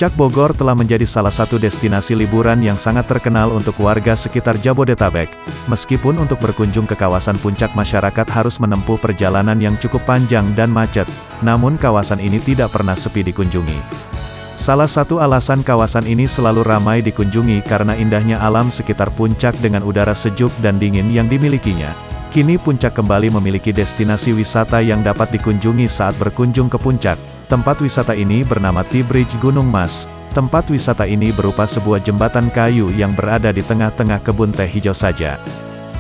Puncak Bogor telah menjadi salah satu destinasi liburan yang sangat terkenal untuk warga sekitar Jabodetabek. Meskipun untuk berkunjung ke kawasan puncak masyarakat harus menempuh perjalanan yang cukup panjang dan macet, namun kawasan ini tidak pernah sepi dikunjungi. Salah satu alasan kawasan ini selalu ramai dikunjungi karena indahnya alam sekitar puncak dengan udara sejuk dan dingin yang dimilikinya. Kini puncak kembali memiliki destinasi wisata yang dapat dikunjungi saat berkunjung ke puncak. Tempat wisata ini bernama T-Bridge Gunung Mas. Tempat wisata ini berupa sebuah jembatan kayu yang berada di tengah-tengah kebun teh hijau saja.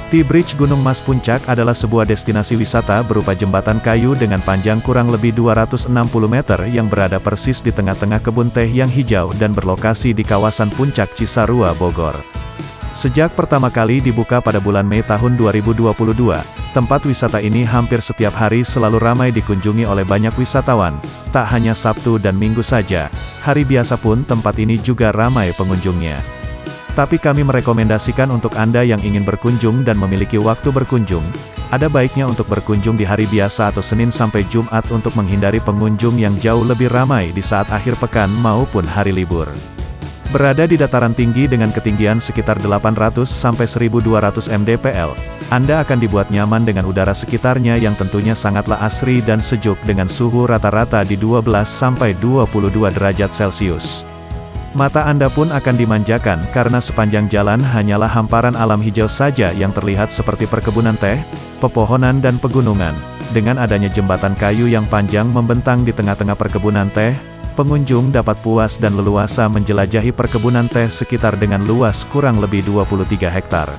T-Bridge Gunung Mas Puncak adalah sebuah destinasi wisata berupa jembatan kayu dengan panjang kurang lebih 260 meter yang berada persis di tengah-tengah kebun teh yang hijau dan berlokasi di kawasan Puncak Cisarua, Bogor. Sejak pertama kali dibuka pada bulan Mei tahun 2022, tempat wisata ini hampir setiap hari selalu ramai dikunjungi oleh banyak wisatawan. Tak hanya Sabtu dan Minggu saja, hari biasa pun tempat ini juga ramai pengunjungnya. Tapi kami merekomendasikan untuk Anda yang ingin berkunjung dan memiliki waktu berkunjung, ada baiknya untuk berkunjung di hari biasa atau Senin sampai Jumat untuk menghindari pengunjung yang jauh lebih ramai di saat akhir pekan maupun hari libur. Berada di dataran tinggi dengan ketinggian sekitar 800 sampai 1200 mdpl, Anda akan dibuat nyaman dengan udara sekitarnya yang tentunya sangatlah asri dan sejuk dengan suhu rata-rata di 12 sampai 22 derajat Celcius. Mata Anda pun akan dimanjakan karena sepanjang jalan hanyalah hamparan alam hijau saja yang terlihat seperti perkebunan teh, pepohonan dan pegunungan. Dengan adanya jembatan kayu yang panjang membentang di tengah-tengah perkebunan teh, pengunjung dapat puas dan leluasa menjelajahi perkebunan teh sekitar dengan luas kurang lebih 23 hektar.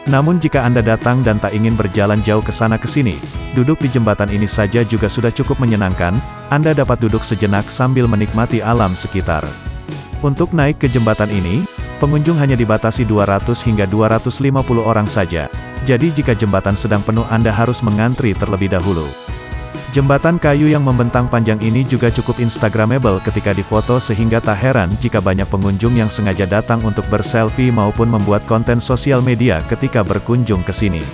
Namun jika Anda datang dan tak ingin berjalan jauh ke sana ke sini, duduk di jembatan ini saja juga sudah cukup menyenangkan. Anda dapat duduk sejenak sambil menikmati alam sekitar. Untuk naik ke jembatan ini, pengunjung hanya dibatasi 200 hingga 250 orang saja. Jadi jika jembatan sedang penuh Anda harus mengantri terlebih dahulu. Jembatan kayu yang membentang panjang ini juga cukup instagramable ketika difoto sehingga tak heran jika banyak pengunjung yang sengaja datang untuk berselfie maupun membuat konten sosial media ketika berkunjung ke sini.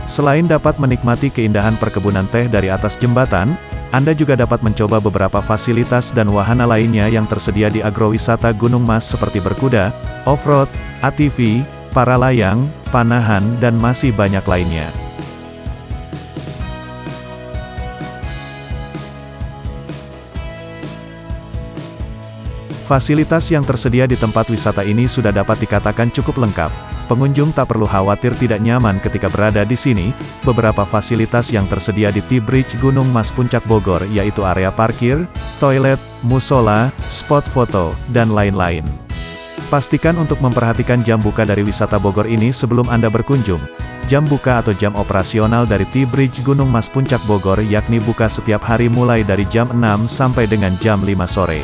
Selain dapat menikmati keindahan perkebunan teh dari atas jembatan, Anda juga dapat mencoba beberapa fasilitas dan wahana lainnya yang tersedia di agrowisata Gunung Mas seperti berkuda, off-road, ATV, para layang, panahan dan masih banyak lainnya. Fasilitas yang tersedia di tempat wisata ini sudah dapat dikatakan cukup lengkap. Pengunjung tak perlu khawatir tidak nyaman ketika berada di sini. Beberapa fasilitas yang tersedia di T-Bridge Gunung Mas Puncak Bogor yaitu area parkir, toilet, musola, spot foto, dan lain-lain. Pastikan untuk memperhatikan jam buka dari wisata Bogor ini sebelum Anda berkunjung. Jam buka atau jam operasional dari T-Bridge Gunung Mas Puncak Bogor yakni buka setiap hari mulai dari jam 6 sampai dengan jam 5 sore.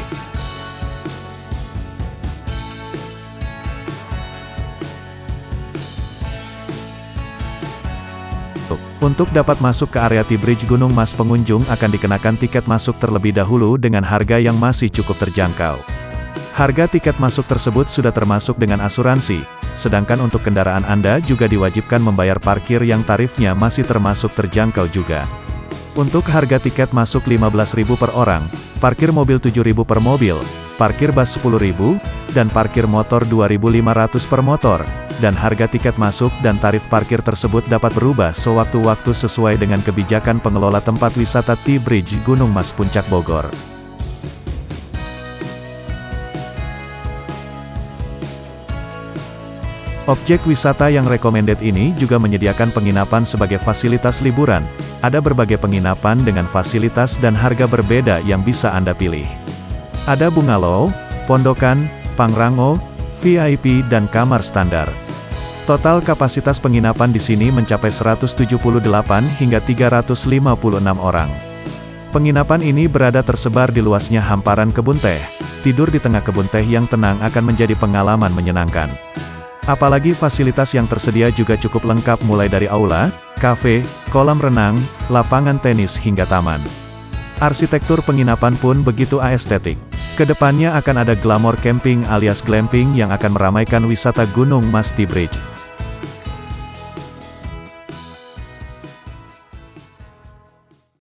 Untuk dapat masuk ke area T-Bridge Gunung Mas, pengunjung akan dikenakan tiket masuk terlebih dahulu dengan harga yang masih cukup terjangkau. Harga tiket masuk tersebut sudah termasuk dengan asuransi, sedangkan untuk kendaraan Anda juga diwajibkan membayar parkir yang tarifnya masih termasuk terjangkau juga. Untuk harga tiket masuk Rp15.000 per orang, parkir mobil Rp7.000 per mobil, parkir bus Rp10.000, dan parkir motor Rp2.500 per motor. Dan harga tiket masuk dan tarif parkir tersebut dapat berubah sewaktu-waktu sesuai dengan kebijakan pengelola tempat wisata T-Bridge Gunung Mas Puncak Bogor. Objek wisata yang recommended ini juga menyediakan penginapan sebagai fasilitas liburan. Ada berbagai penginapan dengan fasilitas dan harga berbeda yang bisa Anda pilih. Ada bungalow, pondokan, pangrango, VIP dan kamar standar. Total kapasitas penginapan di sini mencapai 178 hingga 356 orang. Penginapan ini berada tersebar di luasnya hamparan kebun teh. Tidur di tengah kebun teh yang tenang akan menjadi pengalaman menyenangkan. Apalagi fasilitas yang tersedia juga cukup lengkap mulai dari aula, kafe, kolam renang, lapangan tenis hingga taman. Arsitektur penginapan pun begitu estetik. Kedepannya akan ada glamour camping alias glamping yang akan meramaikan wisata Gunung Mas T-Bridge.